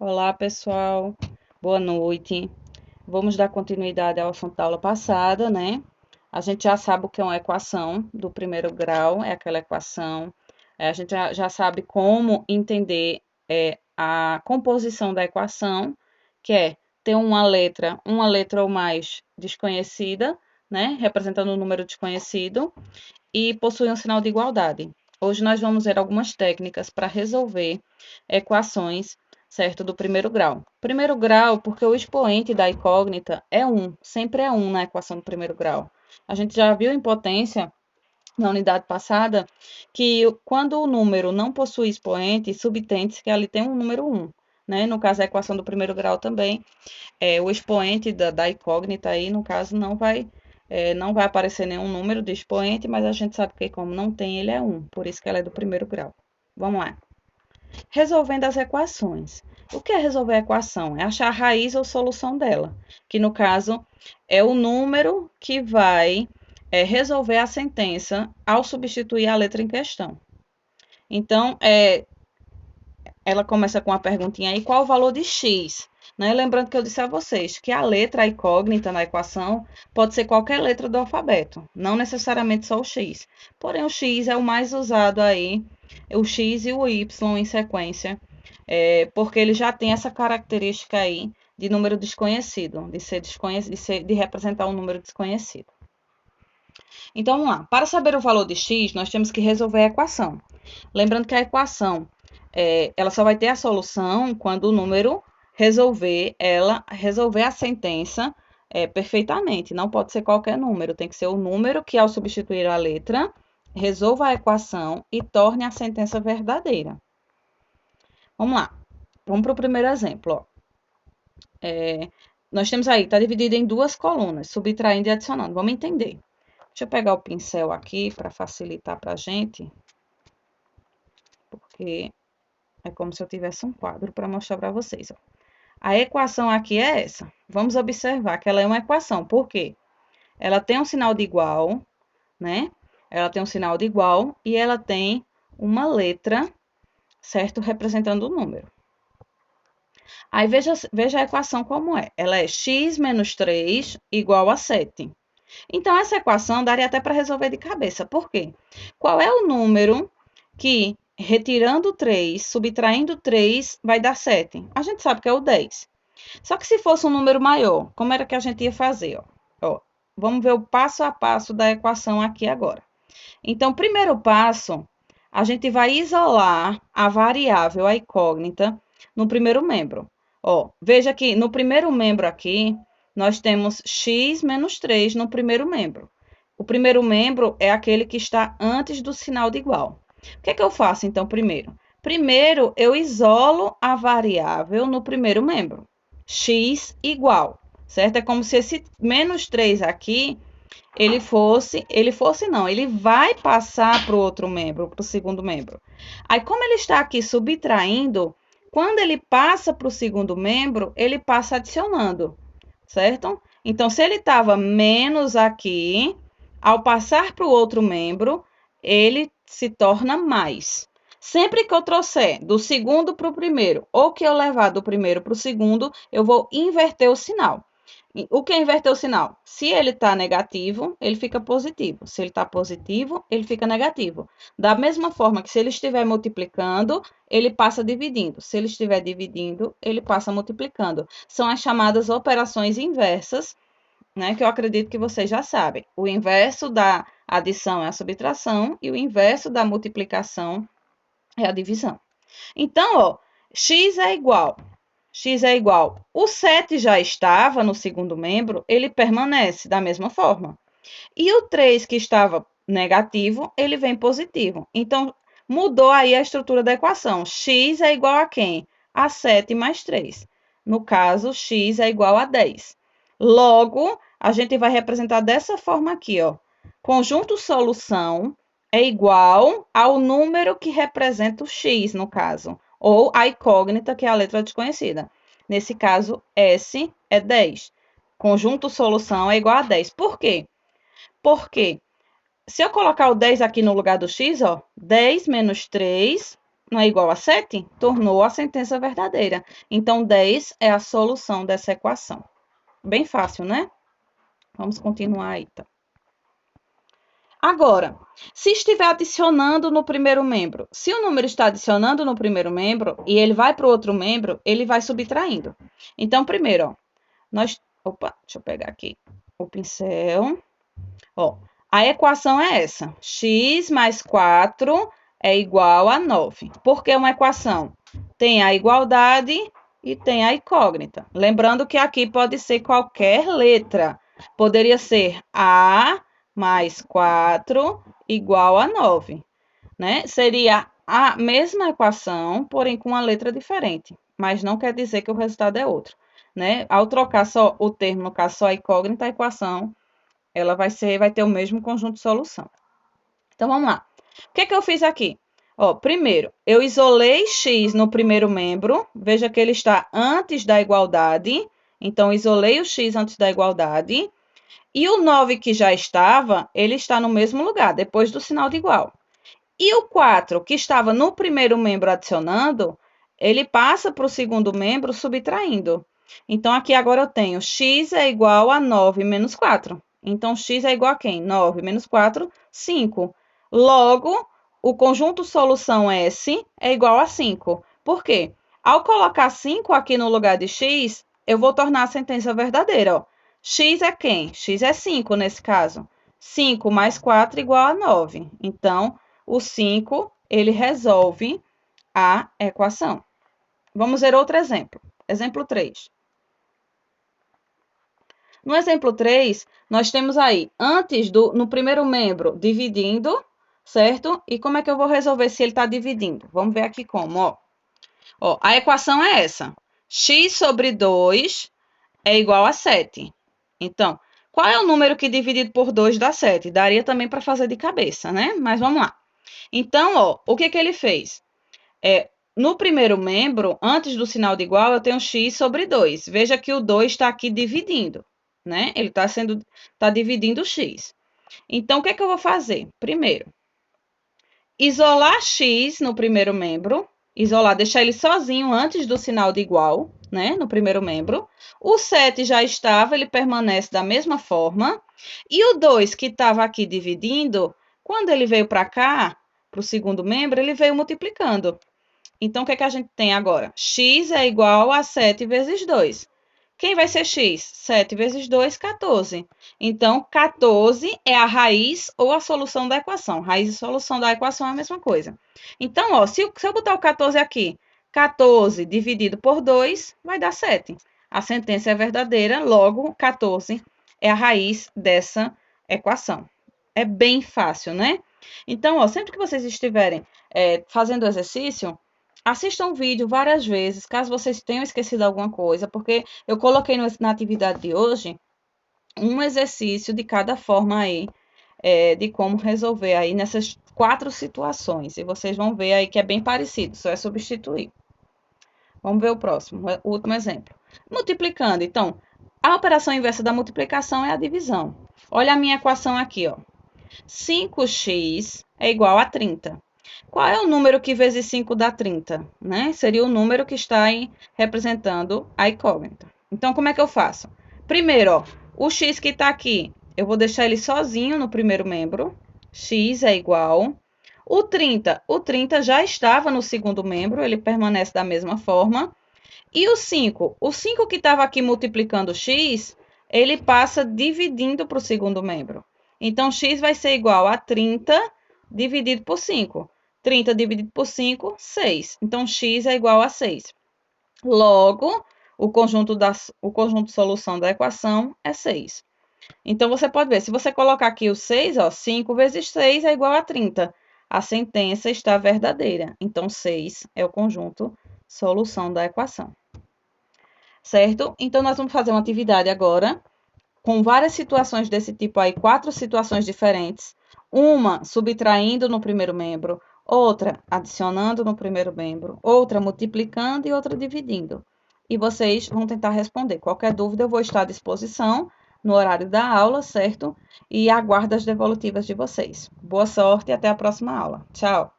Olá, pessoal. Boa noite. Vamos dar continuidade ao assunto da aula passada, né? A gente já sabe o que é uma equação do primeiro grau, é aquela equação. A gente já sabe como entender a composição da equação, que é ter uma letra ou mais desconhecida, né? Representando um número desconhecido, e possui um sinal de igualdade. Hoje nós vamos ver algumas técnicas para resolver equações, certo, do primeiro grau. Primeiro grau, porque o expoente da incógnita é 1, sempre é 1 na equação do primeiro grau. A gente já viu em potência na unidade passada que quando o número não possui expoente, subtende-se que ali tem um número 1. Né? No caso, a equação do primeiro grau também, o expoente da incógnita aí, no caso, não vai aparecer nenhum número de expoente, mas a gente sabe que como não tem, ele é 1, por isso que ela é do primeiro grau. Vamos lá. Resolvendo as equações. O que é resolver a equação? É achar a raiz ou solução dela, que no caso é o número que vai resolver a sentença ao substituir a letra em questão. Então, ela começa com a perguntinha aí, qual o valor de x? Né? Lembrando que eu disse a vocês que a letra incógnita na equação pode ser qualquer letra do alfabeto, não necessariamente só o x. Porém, o x é o mais usado aí, o x e o y em sequência, porque ele já tem essa característica aí de número desconhecido, de representar um número desconhecido. Então, vamos lá. Para saber o valor de x, nós temos que resolver a equação. Lembrando que a equação ela só vai ter a solução quando o número resolver a sentença perfeitamente. Não pode ser qualquer número, tem que ser o número que, ao substituir a letra, resolva a equação e torne a sentença verdadeira. Vamos lá. Vamos para o primeiro exemplo. Ó. Nós temos aí, está dividido em duas colunas, subtraindo e adicionando. Vamos entender. Deixa eu pegar o pincel aqui para facilitar para a gente, porque é como se eu tivesse um quadro para mostrar para vocês. Ó. A equação aqui é essa. Vamos observar que ela é uma equação. Por quê? Ela tem um sinal de igual, né? Ela tem um sinal de igual e ela tem uma letra, certo? Representando o número. Aí veja a equação como é. Ela é x menos 3 igual a 7. Então, essa equação daria até para resolver de cabeça. Por quê? Qual é o número que, retirando 3, subtraindo 3, vai dar 7? A gente sabe que é o 10. Só que se fosse um número maior, como era que a gente ia fazer? Ó, vamos ver o passo a passo da equação aqui agora. Então, primeiro passo, a gente vai isolar a variável, a incógnita, no primeiro membro. Ó, veja que no primeiro membro aqui, nós temos x menos 3 no primeiro membro. O primeiro membro é aquele que está antes do sinal de igual. O que é que eu faço, então, primeiro? Primeiro, eu isolo a variável no primeiro membro. X igual, certo? É como se esse menos 3 aqui, ele vai passar para o outro membro, para o segundo membro. Aí, como ele está aqui subtraindo, quando ele passa para o segundo membro, ele passa adicionando, certo? Então, se ele estava menos aqui, ao passar para o outro membro, ele se torna mais. Sempre que eu trouxer do segundo para o primeiro, ou que eu levar do primeiro para o segundo, eu vou inverter o sinal. O que é inverter o sinal? Se ele está negativo, ele fica positivo. Se ele está positivo, ele fica negativo. Da mesma forma que se ele estiver multiplicando, ele passa dividindo. Se ele estiver dividindo, ele passa multiplicando. São as chamadas operações inversas, né, que eu acredito que vocês já sabem. O inverso da adição é a subtração e o inverso da multiplicação é a divisão. Então, ó, x é igual. O 7 já estava no segundo membro, ele permanece da mesma forma. E o 3 que estava negativo, ele vem positivo. Então, mudou aí a estrutura da equação. X é igual a quem? A 7 mais 3. No caso, x é igual a 10. Logo, a gente vai representar dessa forma aqui, ó. Conjunto solução é igual ao número que representa o x, no caso, ou a incógnita, que é a letra desconhecida. Nesse caso, S é 10. Conjunto solução é igual a 10. Por quê? Porque se eu colocar o 10 aqui no lugar do x, ó, 10 menos 3 não é igual a 7? Tornou a sentença verdadeira. Então, 10 é a solução dessa equação. Bem fácil, né? Vamos continuar aí, tá? Agora, se estiver adicionando no primeiro membro, se o número está adicionando no primeiro membro e ele vai para o outro membro, ele vai subtraindo. Então, primeiro, ó, opa, deixa eu pegar aqui o pincel. Ó, a equação é essa: x mais 4 é igual a 9. Por que uma equação? Tem a igualdade e tem a incógnita. Lembrando que aqui pode ser qualquer letra. Poderia ser A mais 4 igual a 9, né? Seria a mesma equação, porém com uma letra diferente. Mas não quer dizer que o resultado é outro, né? Ao trocar só o termo, no caso só a incógnita, a equação ela vai ter o mesmo conjunto de solução. Então, vamos lá. O que eu fiz aqui? Ó, primeiro, eu isolei x no primeiro membro. Veja que ele está antes da igualdade. Então, isolei o x antes da igualdade. E o 9 que já estava, ele está no mesmo lugar, depois do sinal de igual. E o 4, que estava no primeiro membro adicionando, ele passa para o segundo membro subtraindo. Então, aqui agora eu tenho x é igual a 9 menos 4. Então, x é igual a quem? 9 menos 4, 5. Logo, o conjunto solução S é igual a 5. Por quê? Ao colocar 5 aqui no lugar de x, eu vou tornar a sentença verdadeira. Ó. X é quem? X é 5 nesse caso. 5 mais 4 igual a 9. Então, o 5, ele resolve a equação. Vamos ver outro exemplo. Exemplo 3. No exemplo 3, nós temos aí, no primeiro membro, dividindo, certo? E como é que eu vou resolver se ele está dividindo? Vamos ver aqui como, ó. Ó, a equação é essa. X sobre 2 é igual a 7. Então, qual é o número que dividido por 2 dá 7? Daria também para fazer de cabeça, né? Mas vamos lá. Então, ó, o que ele fez? No primeiro membro, antes do sinal de igual, eu tenho x sobre 2. Veja que o 2 está aqui dividindo, né? Ele está dividindo o x. Então, o que eu vou fazer? Primeiro, isolar x no primeiro membro. Isolar, deixar ele sozinho antes do sinal de igual, né? No primeiro membro. O 7 já estava, ele permanece da mesma forma. E o 2, que estava aqui dividindo, quando ele veio para cá, para o segundo membro, ele veio multiplicando. Então, o que a gente tem agora? X é igual a 7 vezes 2. Quem vai ser x? 7 vezes 2, 14. Então, 14 é a raiz ou a solução da equação. Raiz e solução da equação é a mesma coisa. Então, ó, se eu botar o 14 aqui, 14 dividido por 2 vai dar 7. A sentença é verdadeira, logo, 14 é a raiz dessa equação. É bem fácil, né? Então, ó, sempre que vocês estiverem fazendo o exercício, assistam o vídeo várias vezes, caso vocês tenham esquecido alguma coisa, porque eu coloquei na atividade de hoje um exercício de cada forma aí, de como resolver aí nessas 4 situações. E vocês vão ver aí que é bem parecido, só é substituir. Vamos ver o próximo, o último exemplo. Multiplicando, então, a operação inversa da multiplicação é a divisão. Olha a minha equação aqui, ó. 5x é igual a 30. Qual é o número que vezes 5 dá 30? Né? Seria o número que está aí representando a incógnita. Então, como é que eu faço? Primeiro, ó, o x que está aqui, eu vou deixar ele sozinho no primeiro membro. X é igual. O 30 já estava no segundo membro, ele permanece da mesma forma. E o 5 que estava aqui multiplicando x, ele passa dividindo para o segundo membro. Então, x vai ser igual a 30 dividido por 5. 30 dividido por 5, 6. Então, x é igual a 6. Logo, o conjunto de solução da equação é 6. Então, você pode ver, se você colocar aqui o 6, ó, 5 vezes 6 é igual a 30. A sentença está verdadeira. Então, 6 é o conjunto solução da equação. Certo? Então, nós vamos fazer uma atividade agora com várias situações desse tipo aí, 4 situações diferentes. Uma subtraindo no primeiro membro, outra adicionando no primeiro membro, outra multiplicando e outra dividindo. E vocês vão tentar responder. Qualquer dúvida, eu vou estar à disposição no horário da aula, certo? E aguardo as devolutivas de vocês. Boa sorte e até a próxima aula. Tchau!